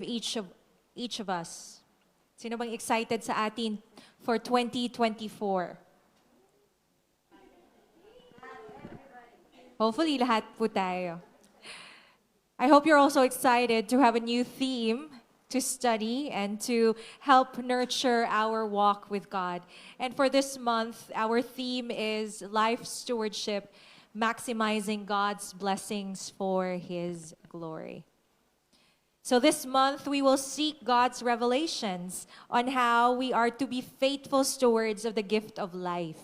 each of us. Sino bang excited sa atin for 2024? Hopefully, lahat po tayo. I hope you're also excited to have a new theme to study and to help nurture our walk with God. And for this month, our theme is life stewardship, maximizing God's blessings for His glory. So this month, we will seek God's revelations on how we are to be faithful stewards of the gift of life.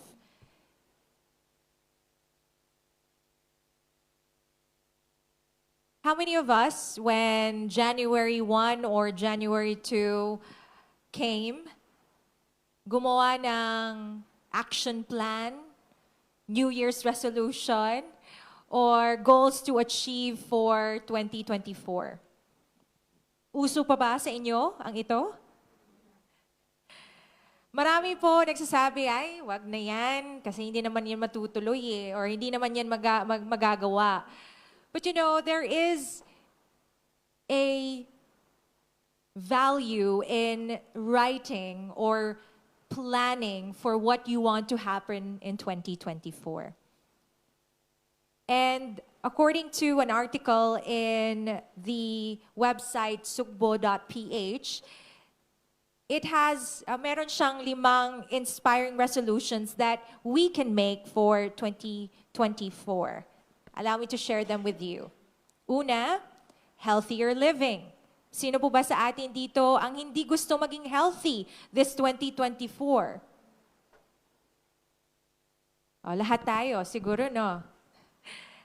How many of us, when January 1 or January 2 came, gumawa ng action plan, New Year's resolution, or goals to achieve for 2024? Uso pa ba sa inyo ang ito? Marami po nagsasabi, ay, wag na yan, kasi hindi naman yan matutuloy or hindi naman yan magagawa. But you know, there is a value in writing or planning for what you want to happen in 2024. And according to an article in the website sugbo.ph, it has, meron siyang 5 inspiring resolutions that we can make for 2024. Allow me to share them with you. Una, healthier living. Sino po ba sa atin dito ang hindi gusto maging healthy this 2024? Lahat tayo, siguro no.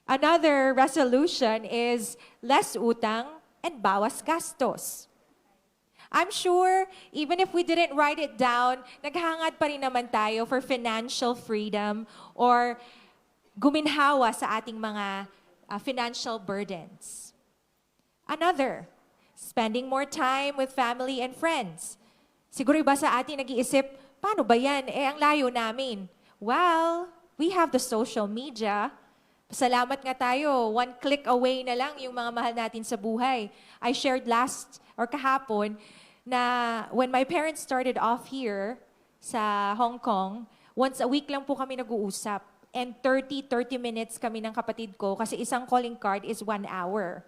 Another resolution is less utang and bawas gastos. I'm sure, even if we didn't write it down, naghangad pa rin naman tayo for financial freedom or guminhawa sa ating mga financial burdens. Another, spending more time with family and friends. Siguro iba sa atin nag-iisip, paano ba yan? Ang layo namin. Well, we have the social media. Salamat nga tayo, 1 click away na lang yung mga mahal natin sa buhay. I shared kahapon na when my parents started off here sa Hong Kong, once a week lang po kami nag-uusap. And 30 minutes kami ng kapatid ko kasi isang calling card is 1 hour.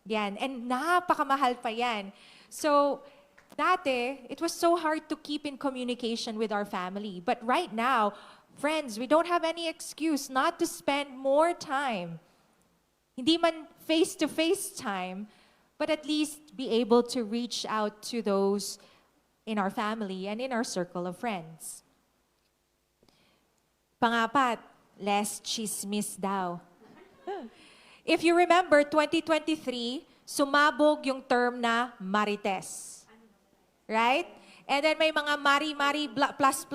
Yan. And napakamahal pa yan. So, dati, it was so hard to keep in communication with our family. But right now, friends, we don't have any excuse not to spend more time. Hindi man face-to-face time, but at least be able to reach out to those in our family and in our circle of friends. Pangapat, less chismis daw. If you remember, 2023, sumabog yung term na marites. Right? And then may mga mari-mari plus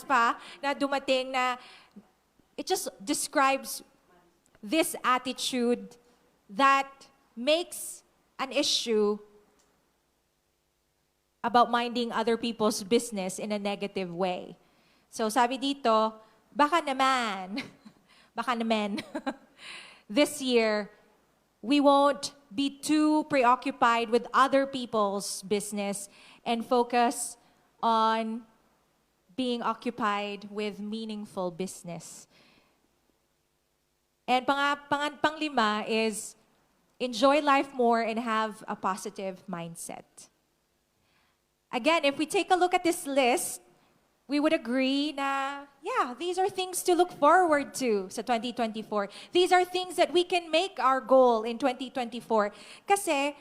pa na dumating na it just describes this attitude that makes an issue about minding other people's business in a negative way. So sabi dito, baka naman, this year, we won't be too preoccupied with other people's business and focus on being occupied with meaningful business. And panglima is enjoy life more and have a positive mindset. Again, if we take a look at this list, we would agree na, yeah, these are things to look forward to sa 2024. These are things that we can make our goal in 2024. Kasi,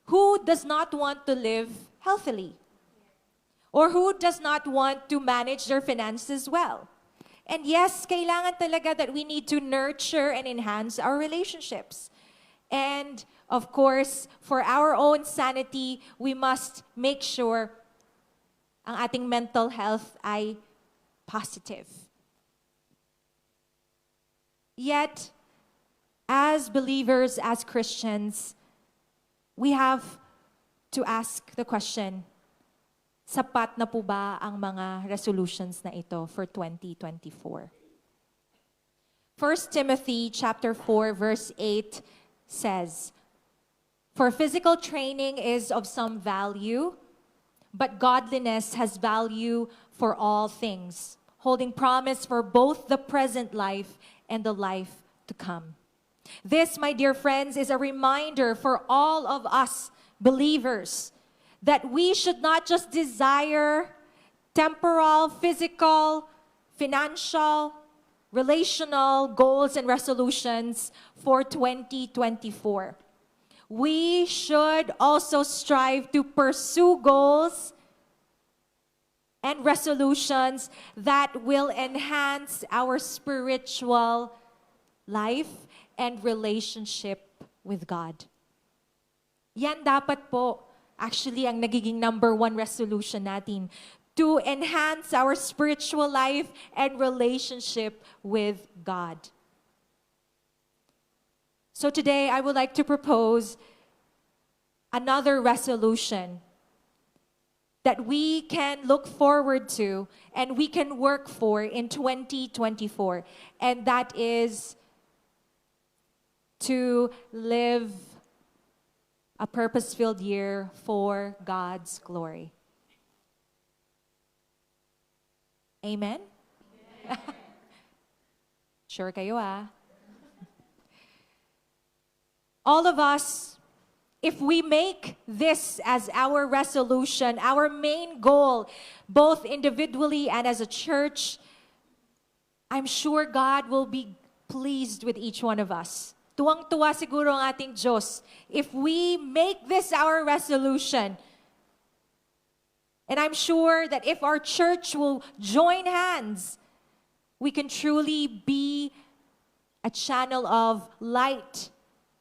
who does not want to live healthily? Or who does not want to manage their finances well? And yes, kailangan talaga that we need to nurture and enhance our relationships. And, of course, for our own sanity, we must make sure ang ating mental health ay positive. Yet, as believers, as Christians, we have to ask the question, sapat na po ba ang mga resolutions na ito for 2024? 1 Timothy chapter 4 verse 8 says, For physical training is of some value, but godliness has value for all things, holding promise for both the present life and the life to come. This, my dear friends, is a reminder for all of us believers that we should not just desire temporal, physical, financial, relational goals and resolutions for 2024. We should also strive to pursue goals and resolutions that will enhance our spiritual life and relationship with God. Yan dapat po, actually, ang nagiging number one resolution natin, to enhance our spiritual life and relationship with God. So today, I would like to propose another resolution that we can look forward to and we can work for in 2024. And that is to live a purpose-filled year for God's glory. Amen? Sure kayo All of us, if we make this as our resolution, our main goal, both individually and as a church, I'm sure God will be pleased with each one of us. Tuwang-tuwa siguro ang ating Diyos if we make this our resolution. And I'm sure that if our church will join hands, we can truly be a channel of light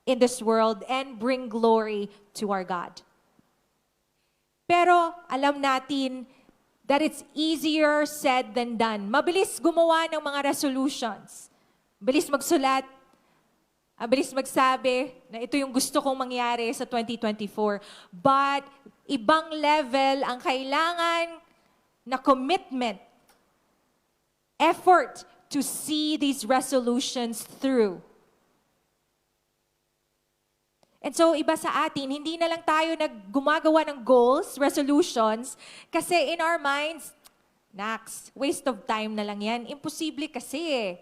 in this world and bring glory to our God. Pero alam natin that it's easier said than done. Mabilis gumawa ng mga resolutions. Bilis magsulat. Mabilis magsabi na ito yung gusto kong mangyari sa 2024. But ibang level ang kailangan na commitment, effort to see these resolutions through. And so, iba sa atin, hindi na lang tayo gumagawa ng goals, resolutions, kasi in our minds, naks, waste of time na lang yan. Imposible kasi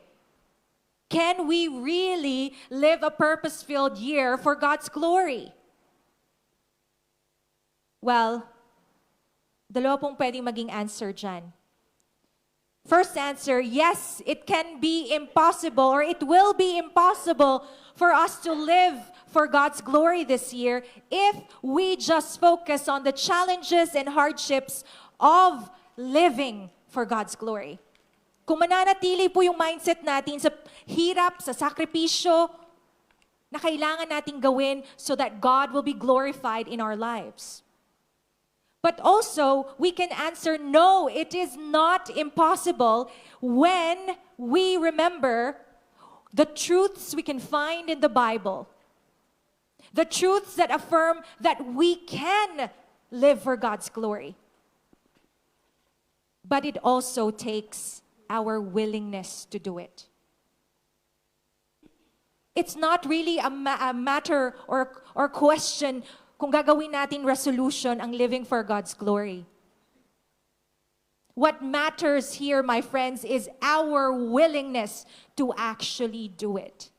Can we really live a purpose-filled year for God's glory? Well, dalawa pong pwedeng maging answer dyan. First answer, yes, it can be impossible or it will be impossible for us to live for God's glory this year if we just focus on the challenges and hardships of living for God's glory. Kung mananatili po yung mindset natin sa hirap, sa sakripisyo na kailangan nating gawin so that God will be glorified in our lives. But also, we can answer, no, it is not impossible when we remember the truths we can find in the Bible. The truths that affirm that we can live for God's glory. But it also takes our willingness to do it. It's not really a matter or question kung gagawin natin resolution ang living for God's glory. What matters here, my friends, is our willingness to actually do it.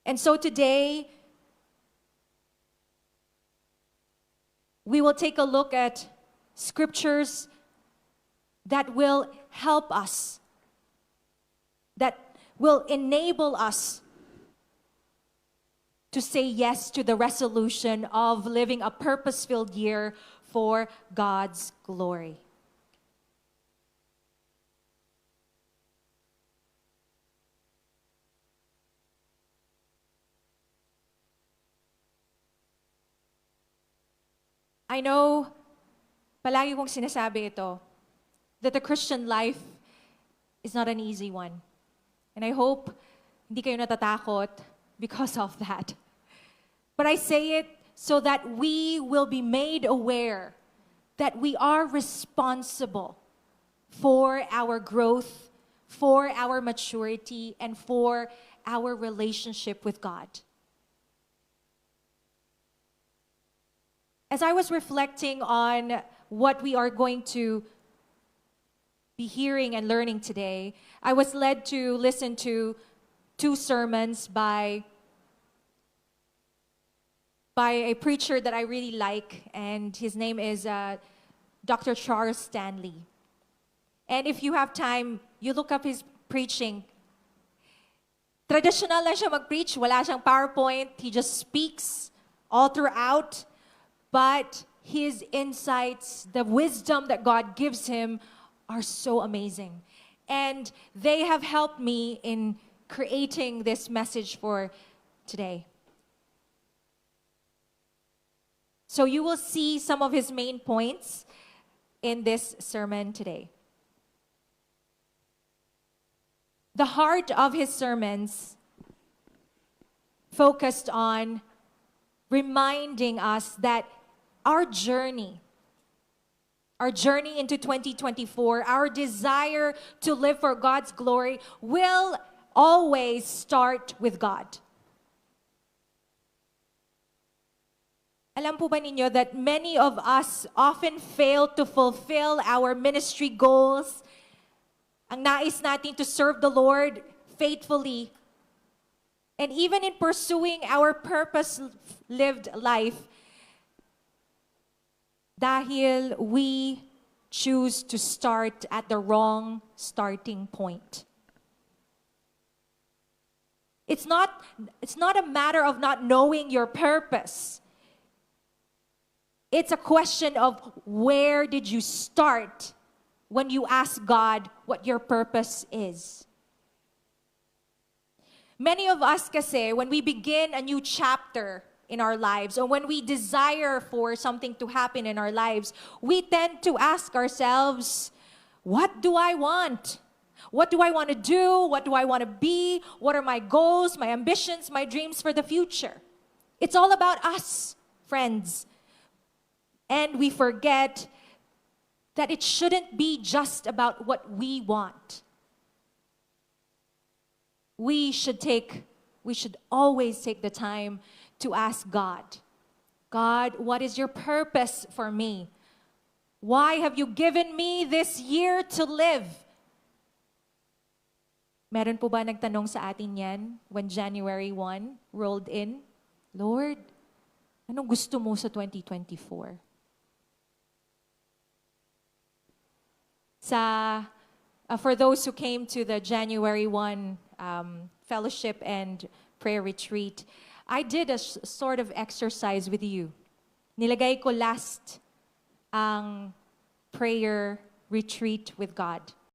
And so today, we will take a look at scriptures that will help us, that will enable us to say yes to the resolution of living a purpose-filled year for God's glory. I know, palagi kong sinasabi ito, that the Christian life is not an easy one. And I hope hindi kayo natatakot because of that. But I say it so that we will be made aware that we are responsible for our growth, for our maturity, and for our relationship with God. as I was reflecting on what we are going to be hearing and learning today, I was led to listen to 2 sermons by a preacher that I really like, and his name is Dr. Charles Stanley. And if you have time, you look up his preaching. Traditional lang siya mag-preach, wala siyang PowerPoint, he just speaks all throughout, but his insights, the wisdom that God gives him are so amazing. And they have helped me in creating this message for today. So you will see some of his main points in this sermon today. The heart of his sermons focused on reminding us that our journey into 2024, our desire to live for God's glory will always start with God. Alam po ba ninyo that many of us often fail to fulfill our ministry goals? Ang nais natin to serve the Lord faithfully. And even in pursuing our purpose-lived life, dahil we choose to start at the wrong starting point. It's not a matter of not knowing your purpose. It's a question of where did you start when you ask God what your purpose is. Many of us kasi, when we begin a new chapter in our lives, or when we desire for something to happen in our lives, we tend to ask ourselves, what do I want? What do I want to do? What do I want to be? What are my goals, my ambitions, my dreams for the future? It's all about us, friends. And we forget that it shouldn't be just about what we want. We should always take the time to ask God, God, what is your purpose for me? Why have you given me this year to live? Meron po ba nagtanong sa atin yan when January 1 rolled in? Lord, anong gusto mo sa 2024? For those who came to the January 1 fellowship and prayer retreat, I did a sort of exercise with you. Nilagay ko last ang prayer retreat with God.